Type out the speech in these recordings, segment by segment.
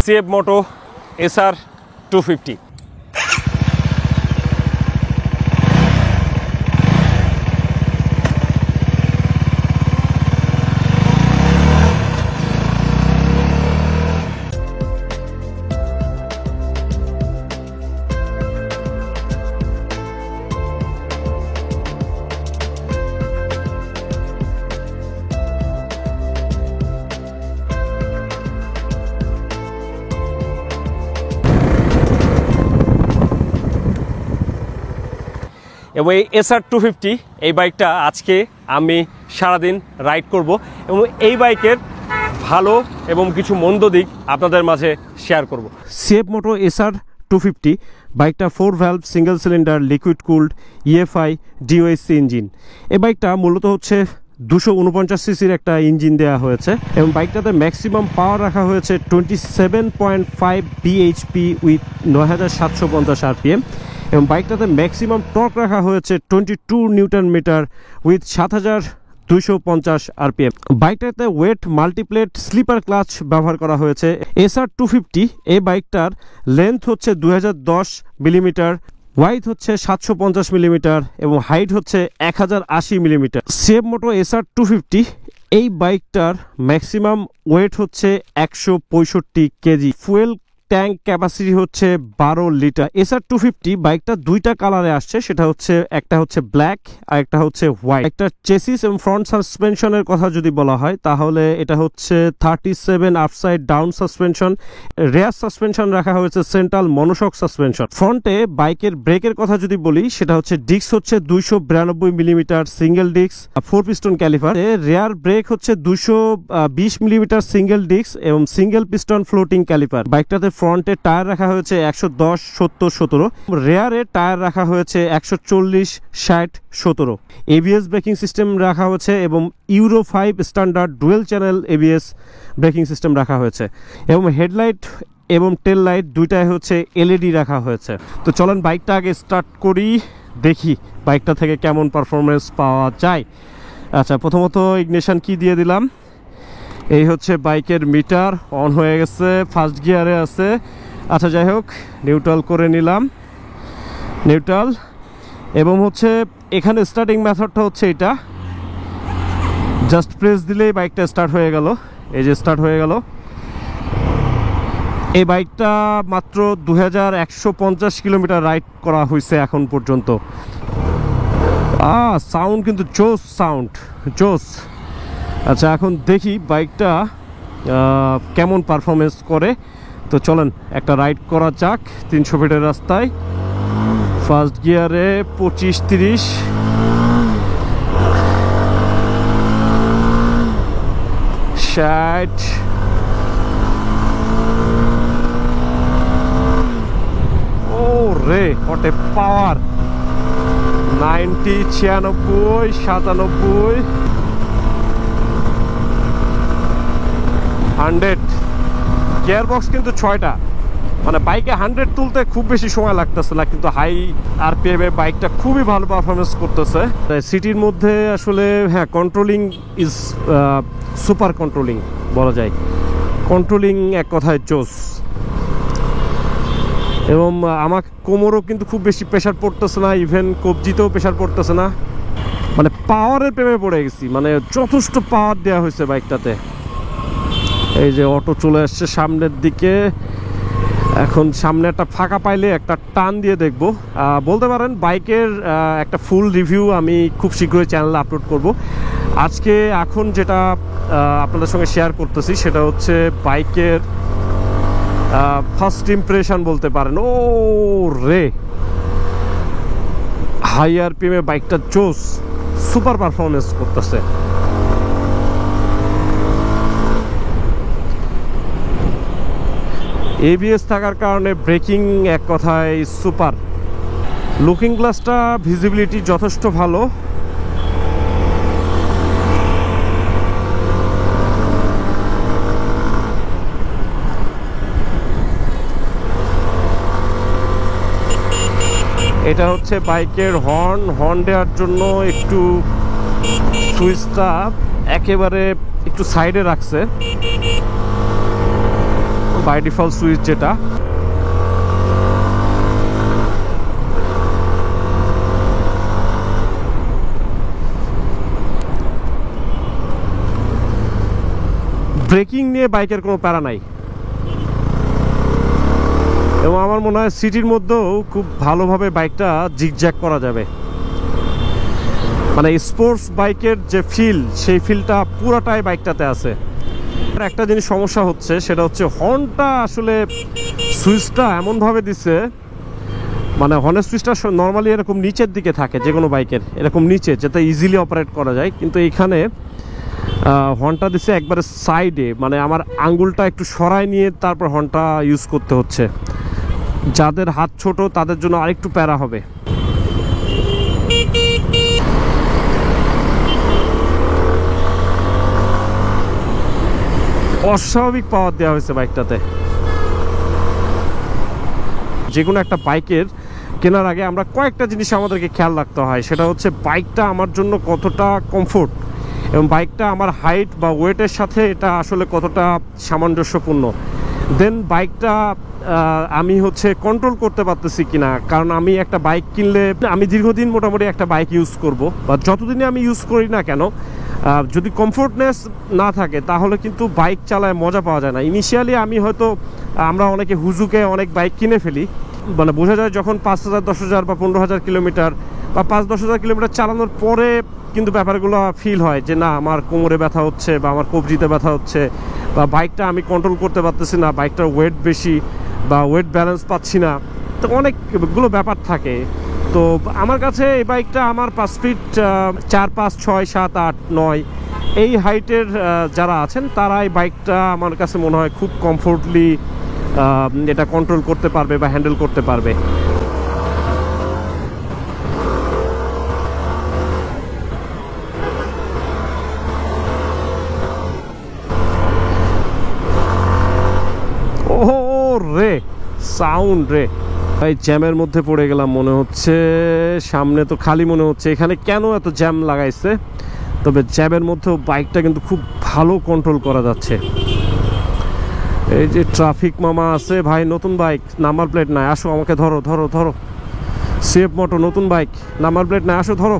CF মোটো SR 250। এবং এই SR 250 এই বাইকটা আজকে আমি সারাদিন রাইড করব এবং এই বাইকের ভালো এবং কিছু মন্দ দিক আপনাদের মাঝে শেয়ার করব। সিএফ মোটো SR 250 বাইকটা 4 valve single cylinder liquid cooled EFI DOHC engine. এই বাইকটা মূলত হচ্ছে 249 সিসির একটা ইঞ্জিন দেওয়া হয়েছে এবং বাইকটাতে ম্যাক্সিমাম পাওয়ার রাখা হয়েছে 27.5 bhp উইথ 9750 rpm এবং বাইকটাতে ম্যাক্সিমাম টর্ক রাখা হয়েছে 22 নিউটন মিটার উইথ 7250 rpm। বাইকটাতে ওয়েট মাল্টিপ্লেট স্লিপার ক্লাচ ব্যবহার করা হয়েছে। SR 250 এই বাইকটার লেন্থ হচ্ছে 2010 মিলিমিটার, ওয়াইড হচ্ছে 750 মিলিমিটার এবং হাইট হচ্ছে 1080 মিলিমিটার। সিএফ মোটো SR 250 এই বাইকটার ম্যাক্সিমাম ওয়েট হচ্ছে 165 কেজি। ফুয়েল ট্যাঙ্ক ক্যাপাসিটি হচ্ছে 12 লিটার। SR 250 বাইকটা দুইটা কালারে আসছে, সেটা হচ্ছে একটা হচ্ছে ব্ল্যাক আর একটা হচ্ছে হোয়াইট। একটা চেসিস এবং ফ্রন্ট সাসপেনশনের কথা যদি বলা হয় তাহলে এটা হচ্ছে 37 upside down suspension. Rare suspension রাখা হয়েছে সেন্ট্রাল মনোশক সাসপেনশন। ফ্রন্টে বাইকের ব্রেকের কথা যদি বলি সেটা হচ্ছে ডিস্ক হচ্ছে 292 millimetre single disc 4 piston caliper. Rear brake হচ্ছে 220 মিলিমিটার সিঙ্গেল ডিস্ক এবং সিঙ্গেল পিস্টন ফ্লোটিং ক্যালিপার। বাইকটাতে ফ্রন্টে টায়ার রাখা হয়েছে 110 70 17, রেয়ারে টায়ার রাখা হয়েছে 140 60 17। ABS ব্রেকিং সিস্টেম রাখা হয়েছে এবং euro 5 standard dual channel ABS braking system রাখা হয়েছে এবং হেডলাইট এবং টেল লাইট দুইটাই হচ্ছে LED রাখা হয়েছে। তো চলেন বাইকটা আগে স্টার্ট করি, দেখি বাইকটা থেকে কেমন পারফরমেন্স পাওয়া যায়। আচ্ছা, প্রথমত ইগনিশন কি দিয়ে দিলাম। এই হচ্ছে বাইকের মিটার অন হয়ে গেছে, ফার্স্ট গিয়ারে আছে। আচ্ছা যাই হোক, নিউট্রাল করে নিলাম, নিউট্রাল। এবং হচ্ছে এখানে স্টার্টিং মেথডটা হচ্ছে এটা, জাস্ট প্রেস দিলেই বাইকটা স্টার্ট হয়ে গেল। এই যে স্টার্ট হয়ে গেল। এই বাইকটা মাত্র 2150 কিলোমিটার রাইড করা হয়েছে এখন পর্যন্ত। সাউন্ড কিন্তু জোস, সাউন্ড জোস। আচ্ছা, এখন দেখি বাইকটা কেমন পারফরমেন্স করে। তো চলেন একটা রাইড করা যাক 300 ফিটের রাস্তায়। ফার্স্ট গিয়ারে 25 30 60। ও রে, হোয়াট এ পাওয়ার! 90 96 97 100। গিয়ারবক্স কিন্তু 6টা, মানে বাইকে 100 তুলতে খুব বেশি সময় লাগতেছে না, কিন্তু হাই RPM এ বাইকটা খুবই ভালো পারফরমেন্স করতেছে। সিটির মধ্যে আসলে হ্যাঁ, কন্ট্রোলিং ইজ সুপার কন্ট্রোলিং বলা যায়। কন্ট্রোলিং এক কথায় জোস। এবং আমার কোমরও কিন্তু খুব বেশি প্রেশার পড়তেছে না, ইভেন কবজিতেও প্রেশার পড়তেছে না। মানে পাওয়ারের প্রেমে পড়ে গেছি, মানে যথেষ্ট পাওয়ার দেওয়া হয়েছে বাইকটাতে। এই যে অটো চলে আসছে সামনের দিকে। এখন সামনে একটা ফাঁকা পাইলে একটা টান দিয়ে দেখব। বলতে পারেন বাইকের একটা ফুল রিভিউ আমি খুব শীঘ্রই চ্যানেলে আপলোড করব। আজকে এখন যেটা আপনাদের সঙ্গে শেয়ার করতেছি সেটা হচ্ছে বাইকের ফার্স্ট ইমপ্রেশন বলতে পারেন। ও রে, হাই RPM এ বাইকটা জোস, সুপার পারফরমেন্স করতেছে। ABS থাকার কারণে ব্রেকিং এক কথায় সুপার। লুকিং গ্লাসটা ভিজিবিলিটি যথেষ্ট ভালো। এটা হচ্ছে বাইকের হর্ন দেওয়ার জন্য একটু সুইচটা একেবারে একটু সাইডে রাখছে। বাই ডিফল্ট সুইচ যেটা। ব্রেকিং নিয়ে বাইকের কোনো প্যারা নাই, এবং আমার মনে হয় সিটির মধ্যেও খুব ভালোভাবে বাইকটা জিগজ্যাগ করা যাবে। মানে স্পোর্টস বাইকের যে ফিল, সেই ফিলটা পুরোটাই বাইকটাতে আছে। একটা জিনিস সমস্যা হচ্ছে, সেটা হচ্ছে হর্নটা আসলে সুইচটা এমনভাবে দিছে, মানে হর্নের সুইচটা নর্মালি এরকম নিচের দিকে থাকে যে কোনো বাইকের, এরকম নিচে, যাতে ইজিলি অপারেট করা যায়। কিন্তু এইখানে হর্নটা দিছে একবারে সাইডে, মানে আমার আঙ্গুলটা একটু সরায় নিয়ে তারপর হর্নটা ইউজ করতে হচ্ছে। যাদের হাত ছোট তাদের জন্য আরেকটু প্যারা হবে। অস্বাভাবিক পাওয়ার দেওয়া হয়েছে বাইকটাতে। যে কোনো একটা বাইকের কেনার আগে আমরা কয়েকটা জিনিস আমাদেরকে খেয়াল রাখতে হয়। সেটা হচ্ছে বাইকটা আমার জন্য কতটা কমফোর্ট, এবং বাইকটা আমার হাইট বা ওয়েটের সাথে এটা আসলে কতটা সামঞ্জস্যপূর্ণ। দেন বাইকটা আমি হচ্ছে কন্ট্রোল করতে পারতেছি কিনা। কারণ আমি একটা বাইক কিনলে আমি দীর্ঘদিন মোটামুটি একটা বাইক ইউজ করব, বা যতদিনে আমি ইউজ করি না কেন, যদি কমফোর্টনেস না থাকে তাহলে কিন্তু বাইক চালায় মজা পাওয়া যায় না। ইনিশিয়ালি আমরা অনেকে হুজুকে অনেক বাইক কিনে ফেলি, মানে বোঝা যায় যখন 5,000, 10,000 বা 15,000 কিলোমিটার বা 5-10,000 কিলোমিটার চালানোর পরে কিন্তু ব্যাপারগুলো ফিল হয় যে না, আমার কোমরে ব্যথা হচ্ছে বা আমার কবজিতে ব্যথা হচ্ছে, বা বাইকটা আমি কন্ট্রোল করতে পারতেছি না, বাইকটার ওয়েট বেশি বা ওয়েট ব্যালেন্স পাচ্ছি না। তো অনেকগুলো ব্যাপার থাকে। তো আমার কাছে এই বাইকটা আমার 5 ফিট 4, 5, 6, 7, 8, 9 এই হাইটের যারা আছেন তারা এই বাইকটা আমার কাছে মনে হয় খুব কমফোর্টলি এটা কন্ট্রোল করতে পারবে বা হ্যান্ডেল করতে পারবে। ও রে, সাউন্ড রে ভাই, জ্যামের মধ্যে পড়ে গেলাম মনে হচ্ছে। সামনে তো খালি মনে হচ্ছে, এখানে কেন এত জ্যাম লাগাইছে? তবে জ্যামের মধ্যেও বাইকটা কিন্তু খুব ভালো কন্ট্রোল করা যাচ্ছে। এই যে ট্রাফিক মামা আছে ভাই, নতুন বাইক, নাম্বার প্লেট নাই, আসো আমাকে ধরো ধরো ধরো। সেফ মোটো নতুন বাইক, নাম্বার প্লেট নাই, আসো ধরো।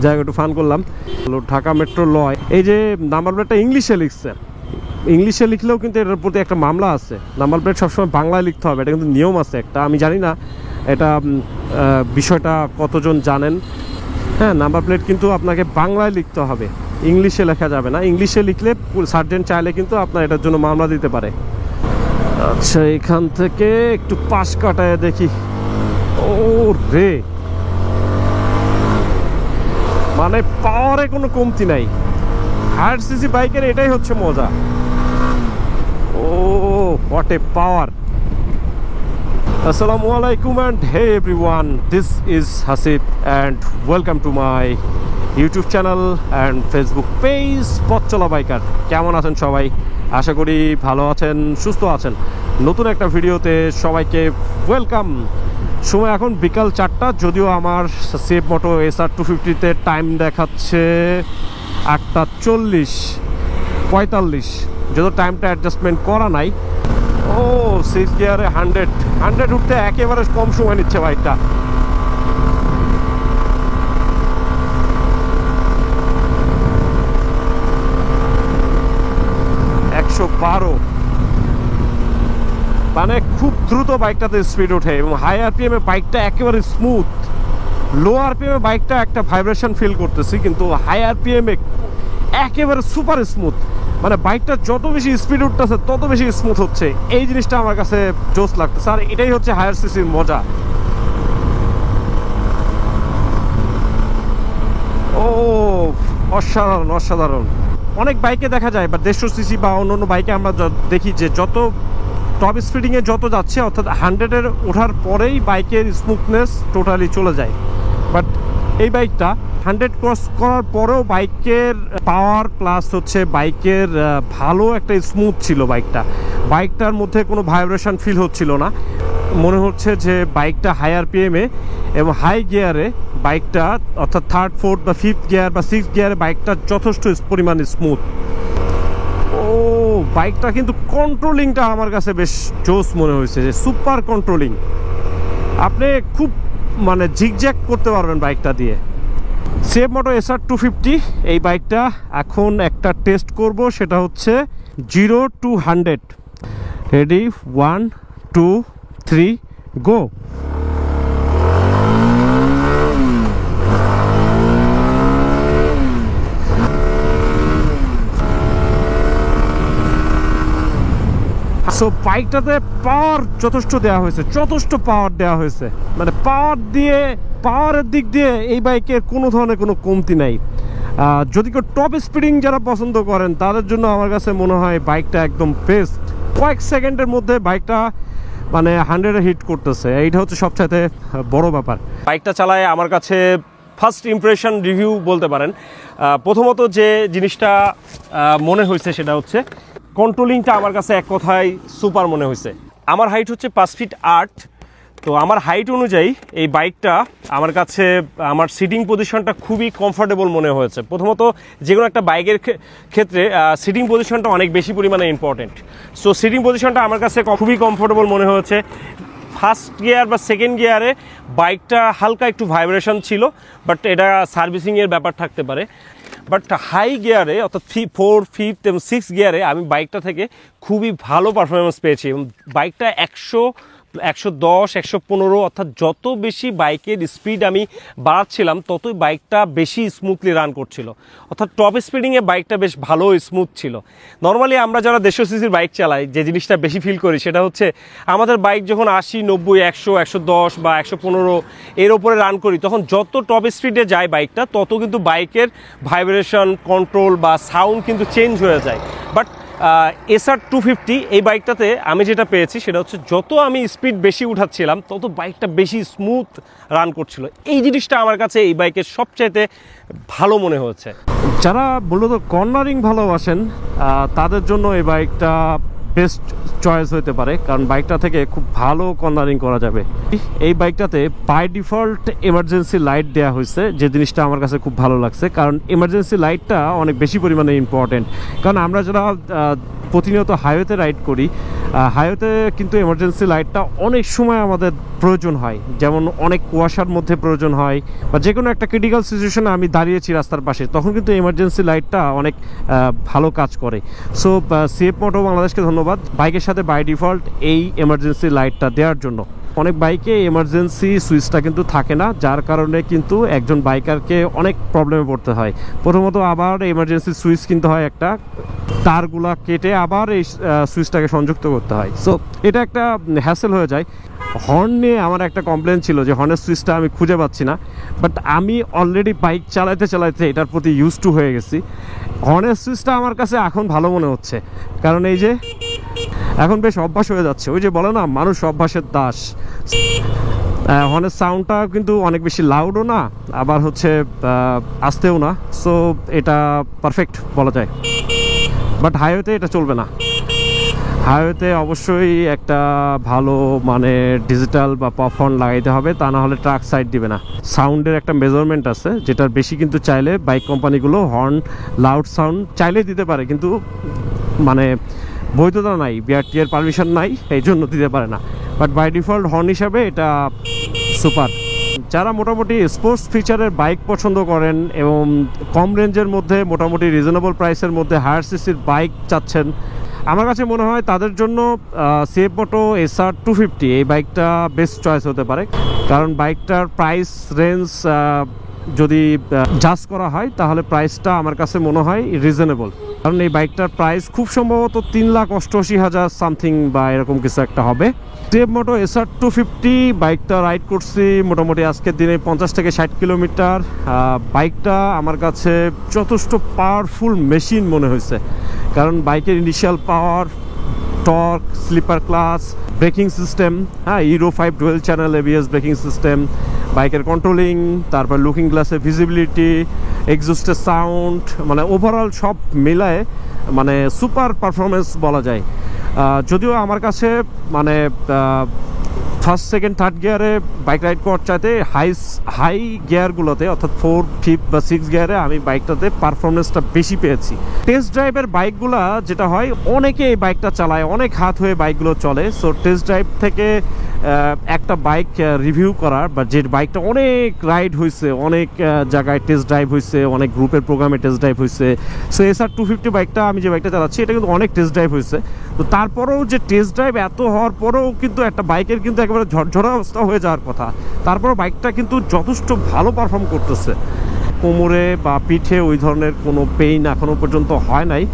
যাই একটু ফান করলাম। ঢাকা মেট্রো লয়, এই যে নাম্বার প্লেটটা ইংলিশে লিখছে। ইংলিশে লিখলেও কিন্তু এটার প্রতি একটা মামলা আছে। নাম্বার প্লেট সবসময় বাংলায় লিখতে হবে, এটা কিন্তু নিয়ম আছে একটা। আমি জানি না এটা বিষয়টা কতজন জানেন। হ্যাঁ, নাম্বার প্লেট কিন্তু আপনাকে বাংলায় লিখতে হবে, ইংলিশে লেখা যাবে না। ইংলিশে লিখলে সার্জেন্ট চাইলে কিন্তু আপনার এটার জন্য মামলা দিতে পারে। আচ্ছা, এখান থেকে একটু পাশ কাটায় দেখি। ও রে, মানে পাওয়ারে কোনো কমতি নাই। 100 সিসি বাইকের এটাই হচ্ছে মজা। ও হোয়াট এ পাওয়ার। আসসালামু আলাইকুম and hey everyone, this is Hasib and welcome to my YouTube channel and Facebook page পথ চলা বাইকার। কেমন আছেন সবাই? আশা করি ভালো আছেন, সুস্থ আছেন। নতুন একটা ভিডিওতে সবাইকে ওয়েলকাম। সময় এখন বিকাল 4টা, যদিও আমার সেফ মোটো SR250-তে টাইম দেখাচ্ছে 8:40, 45, যদিও টাইমটা অ্যাডজাস্টমেন্ট করা নাই। ও 6 গিয়ারে 100 উঠতে একেবারে কম সময় নিচ্ছে বাইকটা। মানে খুব দ্রুত বাইকটাতে স্পিড ওঠে, এবং হাই আরপিএম এ বাইকটা একেবারে স্মুথ। লো আরপিএম এ বাইকটা একটা ভাইব্রেশন ফিল করতেছি, কিন্তু হাই আরপিএম এ একেবারে সুপার স্মুথ। মানে বাইকটা যত বেশি স্পিড উঠতেছে তত বেশি স্মুথ হচ্ছে। এই জিনিসটা আমার কাছে জোস লাগতেছে, আর এটাই হচ্ছে হায়ার সিসির মজা। ও অসাধারণ অসাধারণ। অনেক বাইকে দেখা যায় বা 150 সিসি বা অন্য বাইকে আমরা দেখি যে যত টপ স্পিডিংয়ে যত যাচ্ছে, অর্থাৎ 100-এর ওঠার পরেই বাইকের স্মুথনেস টোটালি চলে যায়। বাট এই বাইকটা 100 ক্রস করার পরেও বাইকের পাওয়ার প্লাস হচ্ছে বাইকের ভালো একটা স্মুথ ছিল বাইকটার মধ্যে কোনো ভাইব্রেশন ফিল হচ্ছিল না। মনে হচ্ছে যে বাইকটা হাই আরপিএমে এবং হাই গিয়ারে বাইকটা, অর্থাৎ থার্ড ফোর্থ বা ফিফথ গিয়ার বা সিক্স গিয়ারে বাইকটা যথেষ্ট পরিমাণে স্মুথ। ও বাইকটা কিন্তু কন্ট্রোলিংটা আমার কাছে বেশ জোস মনে হয়েছে, যে সুপার কন্ট্রোলিং। আপনি খুব মানে ঝিকঝ্যাক করতে পারবেন বাইকটা দিয়ে। সিএফ মোটো SR250 এই বাইকটা এখন একটা টেস্ট করব, সেটা হচ্ছে 0 to 100। Ready, 1 2 3 go. সো বাইকটাতে পাওয়ার যথেষ্ট দেওয়া হয়েছে, যথেষ্ট পাওয়ার দেওয়া হয়েছে, মানে পাওয়ারের দিক দিয়ে এই বাইকের কোনো ধরনের কোনো কমতি নাই। যদি কেউ টপ স্পিডিং যারা পছন্দ করেন তাদের জন্য আমার কাছে মনে হয় বাইকটা একদম বেস্ট। কয়েক সেকেন্ডের মধ্যে বাইকটা মানে 100-এ হিট করতেছে, এইটা হচ্ছে সবচাইতে বড় ব্যাপার। বাইকটা চালায় আমার কাছে ফার্স্ট ইমপ্রেশন রিভিউ বলতে পারেন। প্রথমত যে জিনিসটা মনে হয়েছে সেটা হচ্ছে কন্ট্রোলিংটা আমার কাছে এক কথায় সুপার মনে হয়েছে। আমার হাইট হচ্ছে 5 ফিট 8, তো আমার হাইট অনুযায়ী এই বাইকটা আমার কাছে আমার সিটিং পজিশনটা খুবই কমফোর্টেবল মনে হয়েছে। প্রথমত যে কোনো একটা বাইকের ক্ষেত্রে সিটিং পজিশনটা অনেক বেশি পরিমাণে ইম্পর্টেন্ট। সো সিটিং পজিশনটা আমার কাছে খুবই কমফোর্টেবল মনে হয়েছে। ফার্স্ট গিয়ার বা সেকেন্ড গিয়ারে বাইকটা হালকা একটু ভাইব্রেশন ছিল, বাট এটা সার্ভিসিংয়ের ব্যাপার থাকতে পারে। বাট হাই গিয়ারে অর্থাৎ 4, 5 এবং 6 গিয়ারে আমি বাইকটা থেকে খুবই ভালো পারফরমেন্স পেয়েছি এবং বাইকটা 110, 115 অর্থাৎ যত বেশি বাইকের স্পিড আমি বাড়াচ্ছিলাম ততই বাইকটা বেশি স্মুথলি রান করছিল, অর্থাৎ টপ স্পিডিংয়ে বাইকটা বেশ ভালো স্মুথ ছিল। নর্মালি আমরা যারা 150 সিসির বাইক চালাই যে জিনিসটা বেশি ফিল করি সেটা হচ্ছে আমাদের বাইক যখন 80, 90, 100, 110 বা 115 এর ওপরে রান করি তখন যত টপ স্পিডে যায় বাইকটা তত কিন্তু বাইকের ভাইব্রেশন, কন্ট্রোল বা সাউন্ড কিন্তু চেঞ্জ হয়ে যায়। বাট SR250 এই বাইকটাতে আমি যেটা পেয়েছি সেটা হচ্ছে যত আমি স্পিড বেশি উঠাচ্ছিলাম তত বাইকটা বেশি স্মুথ রান করছিল। এই জিনিসটা আমার কাছে এই বাইকের সবচাইতে ভালো মনে হয়েছে। যারা মূলত কর্নারিং ভালোবাসেন তাদের জন্য এই বাইকটা বেস্ট চয়েস হতে পারে, কারণ বাইকটা থেকে খুব ভালো কর্নারিং করা যাবে। এই বাইকটাতে বাই ডিফল্ট এমার্জেন্সি লাইট দেওয়া হয়েছে, যে জিনিসটা আমার কাছে খুব ভালো লাগছে, কারণ এমার্জেন্সি লাইটটা অনেক বেশি পরিমাণে ইম্পর্টেন্ট। কারণ আমরা যারা প্রতিনিয়ত হাইওয়েতে রাইড করি, হাইওয়েতে কিন্তু এমার্জেন্সি লাইটটা অনেক সময় আমাদের প্রয়োজন হয়, যেমন অনেক কুয়াশার মধ্যে প্রয়োজন হয় বা যে কোনো একটা ক্রিটিক্যাল সিচুয়েশনে আমি দাঁড়িয়েছি রাস্তার পাশে, তখন কিন্তু এমার্জেন্সি লাইটটা অনেক ভালো কাজ করে। সো সিএফ মোটো বাংলাদেশকে ধন্যবাদ বাইকের সাথে বাই ডিফল্ট এই এমার্জেন্সি লাইটটা দেওয়ার জন্য। অনেক বাইকে এমার্জেন্সি সুইচটা কিন্তু থাকে না, যার কারণে কিন্তু একজন বাইকারকে অনেক প্রবলেমে পড়তে হয়। প্রথমত আবার এমার্জেন্সি সুইচ কিনতে হয়, একটা তারগুলা কেটে আবার এই সুইচটাকে সংযুক্ত করতে হয়। সো এটা একটা হ্যাসেল হয়ে যায়। হর্ন নিয়ে আমার একটা কমপ্লেন ছিল যে হর্নের সুইচটা আমি খুঁজে পাচ্ছি না, বাট আমি অলরেডি বাইক চালাইতে চালাইতে এটার প্রতি ইউজ টু হয়ে গেছি। হর্নের সুইচটা আমার কাছে এখন ভালো মনে হচ্ছে, কারণ এই যে এখন বেশ অভ্যাস হয়ে যাচ্ছে। ওই যে বলে না, মানুষ অভ্যাসের দাস। হর্নের সাউন্ডটা কিন্তু অনেক বেশি লাউডও না, আবার হচ্ছে আস্তেও না। সো এটা পারফেক্ট বলা যায়। বাট হাইওয়েতে এটা চলবে না। হাইওয়েতে অবশ্যই একটা ভালো মানে ডিজিটাল বা পপ হর্ন লাগাইতে হবে, তা না হলে ট্রাক সাইড দিবে না। সাউন্ডের একটা মেজারমেন্ট আছে, যেটার বেশি কিন্তু চাইলে বাইক কোম্পানিগুলো হর্ন লাউড সাউন্ড চাইলে দিতে পারে, কিন্তু মানে বৈধতা নাই, বিআরটি এর পারমিশন নাই, এই জন্য দিতে পারে না। বাট বাই ডিফল্ট হর্ন হিসাবে এটা সুপার। যারা মোটামুটি স্পোর্টস ফিচারের বাইক পছন্দ করেন এবং কম রেঞ্জের মধ্যে মোটামুটি রিজনেবল প্রাইসের মধ্যে হায়ার সিসির বাইক চাচ্ছেন, আমার কাছে মনে হয় তাদের জন্য সিএফ মোটো SR250 এই বাইকটা বেস্ট চয়েস হতে পারে। কারণ বাইকটার প্রাইস রেঞ্জ যদি জাজ করা হয় তাহলে প্রাইসটা আমার কাছে মনে হয় রিজনেবল। কারণ এই বাইকটার প্রাইস খুব সম্ভবত 3,88,000 সামথিং বা এরকম কিছু একটা হবে। সিএফ মোটো SR250 বাইকটা রাইড করছি মোটামুটি আজকের দিনে 50 থেকে 60 কিলোমিটার। বাইকটা আমার কাছে যথেষ্ট পাওয়ারফুল মেশিন মনে হয়েছে, কারণ বাইকের initial power, torque, slipper clutch, braking system, হ্যাঁ euro 5 dual channel ABS braking system, বাইকের কন্ট্রোলিং, তারপর লুকিং গ্লাসের ভিজিবিলিটি, এক্সস্টের সাউন্ড, মানে ওভারঅল সব মিলায় মানে সুপার পারফরমেন্স বলা যায়। যদিও আমার কাছে মানে ফার্স্ট সেকেন্ড থার্ড গিয়ারে বাইক রাইড করার চাইতে হাই গিয়ারগুলোতে অর্থাৎ 4, 5 বা 6 গিয়ারে আমি বাইকটাতে পারফরমেন্সটা বেশি পেয়েছি। টেস্ট ড্রাইভের বাইকগুলা যেটা হয়, অনেকে এই বাইকটা চালায়, অনেক হাত হয়ে বাইকগুলো চলে। সো টেস্ট ড্রাইভ থেকে একটা বাইক রিভিউ করার, বা যে বাইকটা অনেক রাইড হয়েছে, অনেক জায়গায় টেস্ট ড্রাইভ হয়েছে, অনেক গ্রুপের প্রোগ্রামে টেস্ট ড্রাইভ হয়েছে। সো SR 250 বাইকটা, আমি যে বাইকটা চালাচ্ছি, এটা কিন্তু অনেক টেস্ট ড্রাইভ হয়েছে। তো তারপরেও যে টেস্ট ড্রাইভ এত হওয়ার পরেও কিন্তু একটা বাইকের কিন্তু একেবারে ঝরঝরা অবস্থা হয়ে যাওয়ার কথা, তারপরেও বাইকটা কিন্তু যথেষ্ট ভালো পারফর্ম করতেছে। কোমরে বা পিঠে ওই ধরনের কোনো পেইন এখনও পর্যন্ত হয় নাই।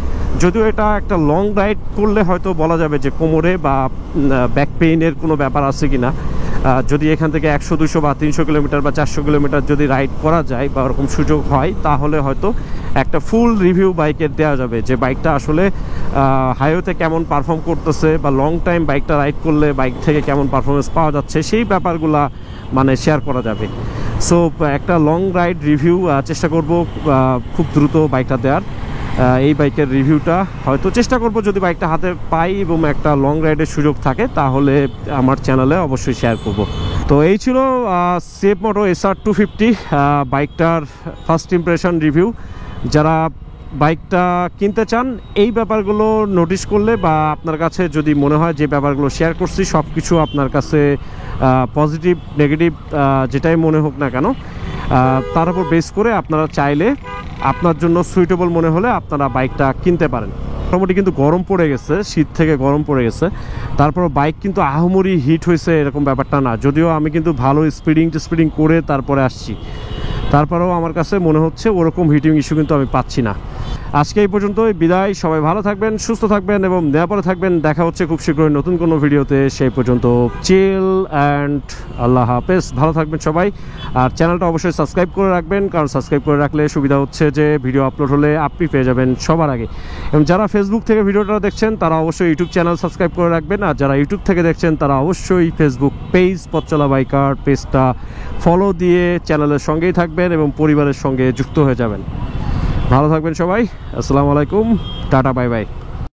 যদিও এটা একটা লং রাইড করলে হয়তো বলা যাবে যে কোমরে বা ব্যাক পেইনের কোনো ব্যাপার আছে কি না। যদি এখান থেকে 100, 200 বা 300 কিলোমিটার বা 400 কিলোমিটার যদি রাইড করা যায় বা ওরকম সুযোগ হয়, তাহলে হয়তো একটা ফুল রিভিউ বাইকের দেওয়া যাবে যে বাইকটা আসলে হাইওয়েতে কেমন পারফর্ম করতেছে, বা লং টাইম বাইকটা রাইড করলে বাইক থেকে কেমন পারফরমেন্স পাওয়া যাচ্ছে, সেই ব্যাপারগুলা মানে শেয়ার করা যাবে। সো একটা লং রাইড রিভিউ চেষ্টা করব খুব দ্রুত বাইকটা দেওয়ার। এই বাইকের রিভিউটা হয়তো চেষ্টা করব, যদি বাইকটা হাতে পাই এবং একটা লং রাইডের সুযোগ থাকে, তাহলে আমার চ্যানেলে অবশ্যই শেয়ার করব। তো এই ছিল সেফ মোটো SR 250 বাইকটার ফার্স্ট ইমপ্রেশন রিভিউ। যারা বাইকটা কিনতে চান, এই ব্যাপারগুলো নোটিশ করলে বা আপনার কাছে যদি মনে হয় যে ব্যাপারগুলো শেয়ার করছি সব কিছু আপনার কাছে পজিটিভ নেগেটিভ যেটাই মনে হোক না কেন, তার উপর বেস করে আপনারা চাইলে আপনার জন্য সুইটেবল মনে হলে আপনারা বাইকটা কিনতে পারেন। মোটামুটি কিন্তু গরম পড়ে গেছে, শীত থেকে গরম পড়ে গেছে, তারপর বাইক কিন্তু আহামরি হিট হয়েছে এরকম ব্যাপারটা না। যদিও আমি কিন্তু ভালো স্পিডিং করে তারপরে আসছি, তারপরেও আমার কাছে মনে হচ্ছে ওরকম হিটিং ইস্যু কিন্তু আমি পাচ্ছি না। আজকে এই পর্যন্তই, বিদায়। সবাই ভালো থাকবেন, সুস্থ থাকবেন এবং নিরাপদে থাকবেন। দেখা হচ্ছে খুব শীঘ্রই নতুন কোনো ভিডিওতে। সেই পর্যন্ত চিল অ্যান্ড আল্লাহ হাফেজ। ভালো থাকবেন সবাই। আর চ্যানেলটা অবশ্যই সাবস্ক্রাইব করে রাখবেন, কারণ সাবস্ক্রাইব করে রাখলে সুবিধা হচ্ছে যে ভিডিও আপলোড হলে আপনি পেয়ে যাবেন সবার আগে। এবং যারা ফেসবুক থেকে ভিডিওটা দেখছেন তারা অবশ্যই ইউটিউব চ্যানেল সাবস্ক্রাইব করে রাখবেন। আর যারা ইউটিউব থেকে দেখছেন তারা অবশ্যই ফেসবুক পেজ পথচলা বাইকার পেজটা ফলো দিয়ে চ্যানেলের সঙ্গেই থাকবেন এবং পরিবারের সঙ্গে যুক্ত হয়ে যাবেন। ভালো থাকবেন সবাই। আসসালামু আলাইকুম, টাটা, বাই বাই।